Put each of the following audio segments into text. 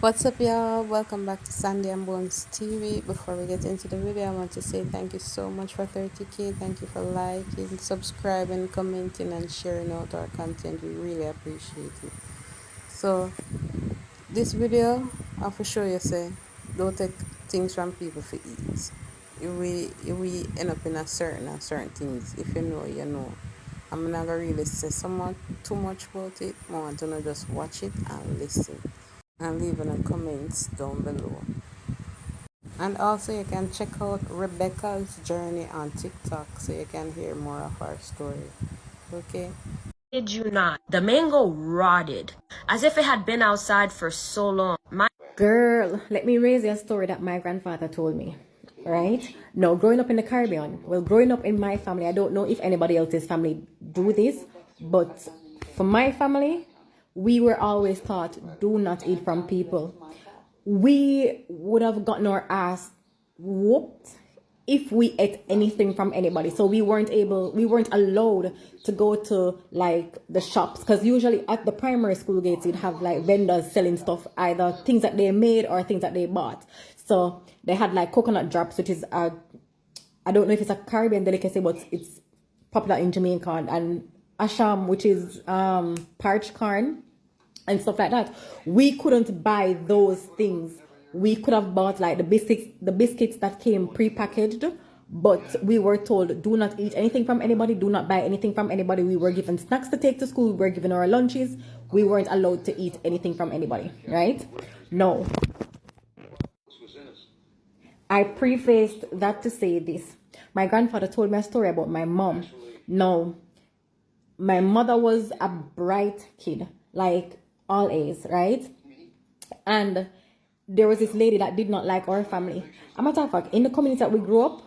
What's up, y'all? Welcome back to Sandy and Bones TV. Before we get into the video, I want to say thank you so much for 30K. Thank you for liking, subscribing, commenting, and sharing out our content. We really appreciate it. So, this video, I'll for sure you say, don't take things from people for ease. If we end up in a certain things, if you know, you know. I'm not gonna really say so much, too much about it. I want to know just watch it and listen and leave in the comments down below. And also you can check out Rebecca's journey on TikTok so you can hear more of our story. Okay? Did you not? The mango rotted, as if it had been outside for so long. Girl, let me raise you a story that my grandfather told me. Right? Now, growing up in the Caribbean, well, growing up in my family, I don't know if anybody else's family do this, but for my family, we were always taught, do not eat from people. We would have gotten our ass whooped if we ate anything from anybody. So we weren't allowed to go to like the shops, because usually at the primary school gates you'd have like vendors selling stuff, either things that they made or things that they bought. So they had like coconut drops, which is I don't know if it's a Caribbean delicacy, but it's popular in Jamaica, and asham, which is parched corn and stuff like that. We couldn't buy those things. We could have bought like the biscuits that came pre-packaged, but we were told, do not eat anything from anybody, do not buy anything from anybody. We were given snacks to take to school, we were given our lunches. We weren't allowed to eat anything from anybody, right? No. I prefaced that to say this. My grandfather told me a story about my mom. No, my mother was a bright kid, like all A's, right? And there was this lady that did not like our family. A matter of fact, in the community that we grew up,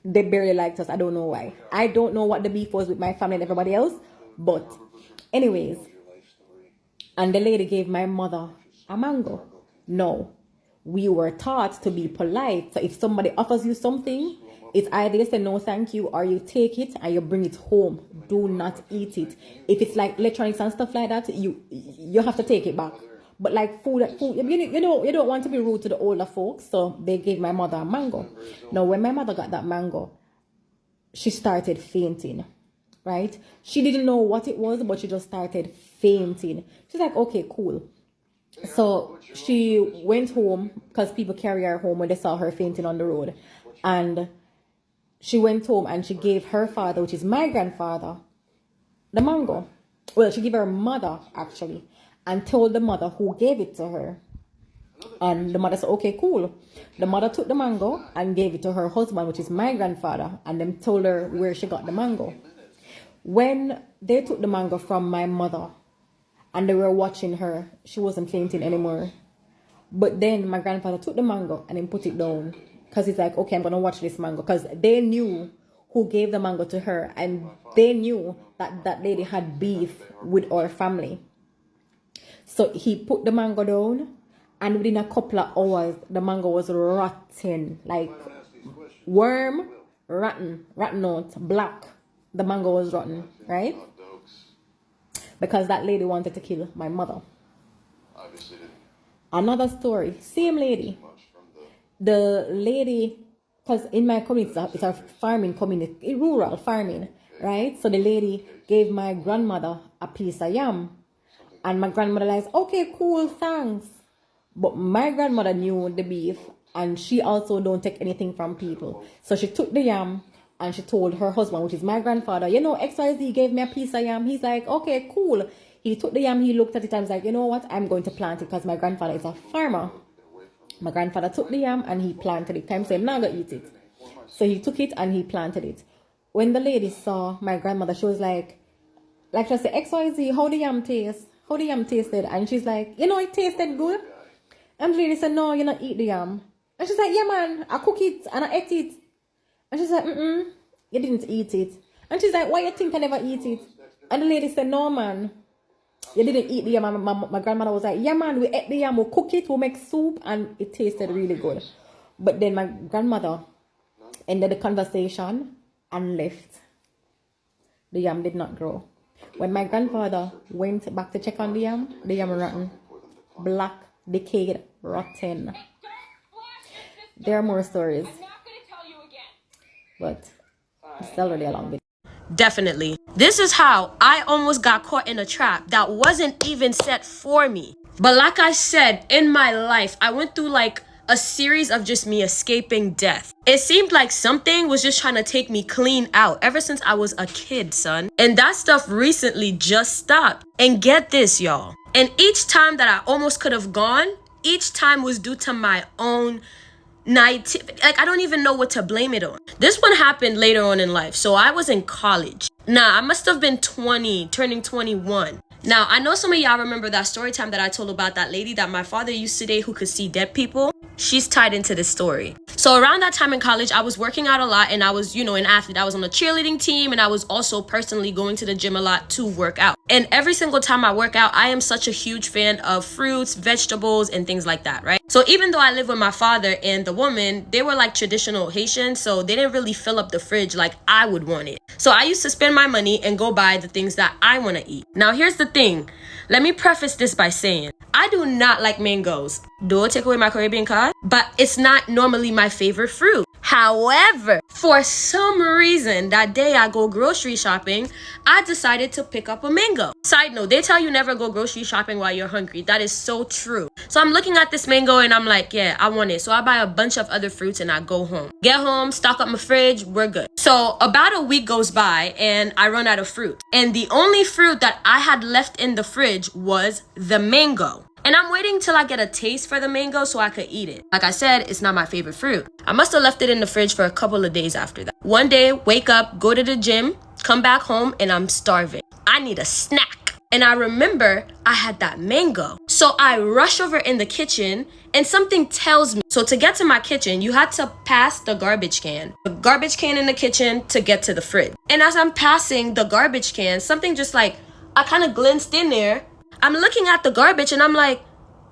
they barely liked us. I don't know why. I don't know what the beef was with my family and everybody else. But anyways, and the lady gave my mother a mango. No, we were taught to be polite. So if somebody offers you something, it's either you say no thank you, or you take it and you bring it home. Do not eat it. If it's like electronics and stuff like that, you have to take it back. But like food, you don't want to be rude to the older folks. So they gave my mother a mango. Now when my mother got that mango, she started fainting. Right? She didn't know what it was, but she just started fainting. She's like, okay, cool. So she went home, because people carry her home when they saw her fainting on the road. And she went home and she gave her father, which is my grandfather, the mango. Well, she gave her mother, actually, and told the mother who gave it to her. And the mother said, okay, cool. The mother took the mango and gave it to her husband, which is my grandfather, and then told her where she got the mango. When they took the mango from my mother and they were watching her, she wasn't fainting anymore. But then my grandfather took the mango and then put it down, because he's like, okay, I'm going to watch this mango. Because they knew who gave the mango to her, and they knew that that lady had beef with our family. So he put the mango down, and within a couple of hours, the mango was rotten. Like worm, rotten out, black. The mango was rotten, right? Because that lady wanted to kill my mother. Another story, same lady. The lady, because in my community, it's a farming community, rural farming, right? So the lady gave my grandmother a piece of yam. And my grandmother like, okay, cool, thanks. But my grandmother knew the beef, and she also don't take anything from people. So she took the yam and she told her husband, which is my grandfather, you know, XYZ gave me a piece of yam. He's like, okay, cool. He took the yam, he looked at it and was like, you know what, I'm going to plant it, because my grandfather is a farmer. My grandfather took the yam and he planted it. Time said, I'm not going to eat it. So he took it and he planted it. When the lady saw my grandmother, she was like she said, XYZ, how the yam taste? How the yam tasted? And she's like, you know, it tasted good. And the lady said, no, you not eat the yam. And she's like, yeah, man, I cook it and I ate it. And she's like, you didn't eat it. And she's like, why you think I never eat it? And the lady said, no, man, you didn't eat the yam. My grandmother was like, yeah, man, we ate the yam, we cook it, we make soup, and it tasted really good. But then my grandmother ended the conversation and left. The yam did not grow. When my grandfather went back to check on the yam rotten. Black, decayed, rotten. There are more stories. But it's already a long video. Definitely. This is how I almost got caught in a trap that wasn't even set for me. But like I said, in my life, I went through like a series of just me escaping death. It seemed like something was just trying to take me clean out ever since I was a kid, son. And that stuff recently just stopped. And get this, y'all. And each time that I almost could have gone, each time was due to my own naivety. Like, I don't even know what to blame it on. This one happened later on in life. So I was in college. I must have been 20, turning 21. Now, I know some of y'all remember that story time that I told about that lady that my father used to date who could see dead people. She's tied into this story. So around that time in college, I was working out a lot and I was, an athlete. I was on a cheerleading team and I was also personally going to the gym a lot to work out. And every single time I work out, I am such a huge fan of fruits, vegetables, and things like that, right? So even though I live with my father and the woman, they were like traditional Haitians, so they didn't really fill up the fridge like I would want it. So I used to spend my money and go buy the things that I want to eat. Now, here's the thing. Let me preface this by saying, I do not like mangoes. Don't take away my Caribbean card, but it's not normally my favorite fruit. However, for some reason, that day I go grocery shopping, I decided to pick up a mango. Side note, they tell you never go grocery shopping while you're hungry. That is so true. So I'm looking at this mango and I'm like, yeah, I want it. So I buy a bunch of other fruits and I go home. Get home, stock up my fridge, we're good. So about a week goes by and I run out of fruit. And the only fruit that I had left in the fridge was the mango. And I'm waiting till I get a taste for the mango so I could eat it. Like I said, it's not my favorite fruit. I must have left it in the fridge for a couple of days after that. One day, wake up, go to the gym, come back home, and I'm starving. I need a snack. And I remember I had that mango. So I rush over in the kitchen and something tells me. So to get to my kitchen, you had to pass the garbage can. The garbage can in the kitchen to get to the fridge. And as I'm passing the garbage can, something just like, I kind of glimpsed in there. I'm looking at the garbage and I'm like,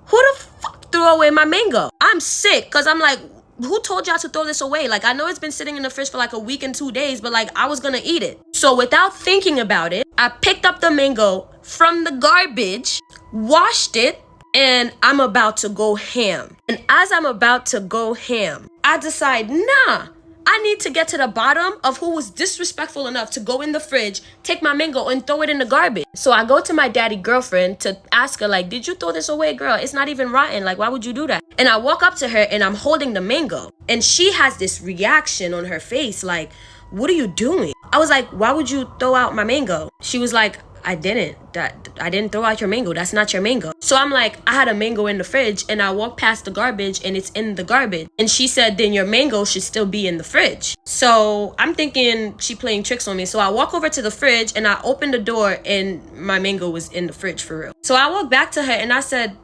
who the fuck threw away my mango? I'm sick because I'm like, who told y'all to throw this away? Like, I know it's been sitting in the fridge for like a week and 2 days, but like I was gonna eat it. So without thinking about it, I picked up the mango from the garbage, washed it, and I'm about to go ham. And as I'm about to go ham, I decide, nah, I need to get to the bottom of who was disrespectful enough to go in the fridge, take my mango and throw it in the garbage. So I go to my daddy girlfriend to ask her, like, did you throw this away, girl? It's not even rotten. Like, why would you do that? And I walk up to her and I'm holding the mango. And she has this reaction on her face, like, what are you doing? I was like, why would you throw out my mango? She was like, I didn't throw out your mango. That's not your mango. So I'm like, I had a mango in the fridge and I walked past the garbage and it's in the garbage. And she said, then your mango should still be in the fridge. So I'm thinking she playing tricks on me. So I walk over to the fridge and I open the door and my mango was in the fridge for real. So I walked back to her and I said,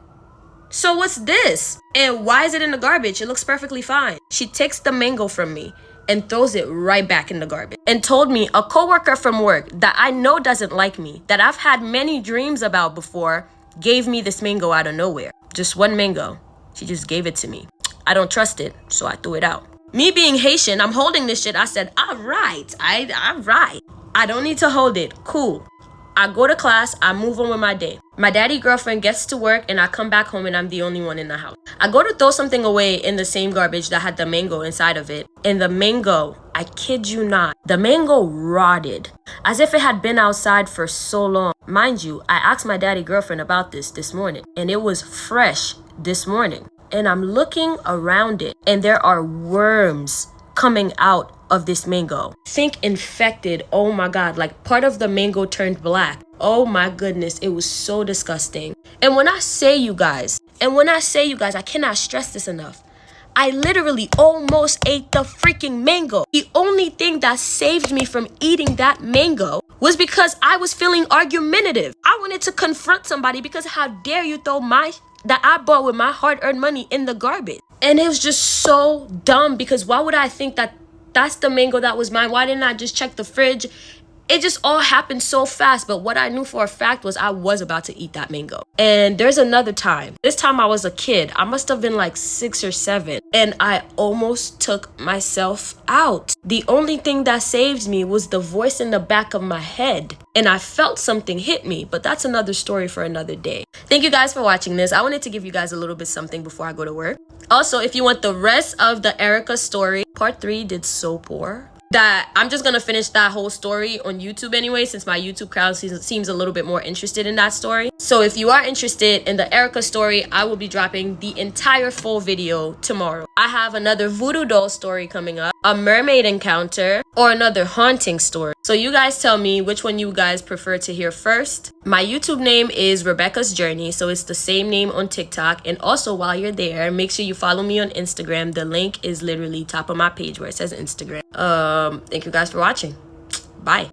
so what's this? And why is it in the garbage? It looks perfectly fine. She takes the mango from me and throws it right back in the garbage and told me a coworker from work that I know doesn't like me, that I've had many dreams about before, gave me this mango out of nowhere. Just one mango. She just gave it to me. I don't trust it, so I threw it out. Me being Haitian, I'm holding this shit. I said, all right. I don't need to hold it. Cool. I go to class, I move on with my day. My daddy girlfriend gets to work and I come back home and I'm the only one in the house. I go to throw something away in the same garbage that had the mango inside of it. And the mango, I kid you not, the mango rotted as if it had been outside for so long. Mind you, I asked my daddy girlfriend about this morning and it was fresh this morning. And I'm looking around it and there are worms coming out of this mango. Think infected. Oh my God, like part of the mango turned black. Oh my goodness, it was so disgusting. And when I say you guys, I cannot stress this enough. I literally almost ate the freaking mango. The only thing that saved me from eating that mango was because I was feeling argumentative. I wanted to confront somebody because how dare you throw that I bought with my hard-earned money in the garbage. And it was just so dumb because why would I think that that's the mango that was mine? Why didn't I just check the fridge it just all happened so fast. But what I knew for a fact was I was about to eat that mango. And there's another time. This time I was a kid. I must have been like 6 or 7. And I almost took myself out. The only thing that saved me was the voice in the back of my head. And I felt something hit me. But that's another story for another day. Thank you guys for watching this. I wanted to give you guys a little bit something before I go to work. Also, if you want the rest of the Erica story, part 3 did so poor that I'm just gonna finish that whole story on YouTube anyway, since my YouTube crowd seems a little bit more interested in that story. So if you are interested in the Erica story, I will be dropping the entire full video tomorrow. I have another voodoo doll story coming up, a mermaid encounter, or another haunting story. So you guys tell me which one you guys prefer to hear first. My YouTube name is Rebecca's Journey, so it's the same name on TikTok. And also, while you're there, make sure you follow me on Instagram. The link is literally top of my page where it says Instagram. Thank you guys for watching. Bye.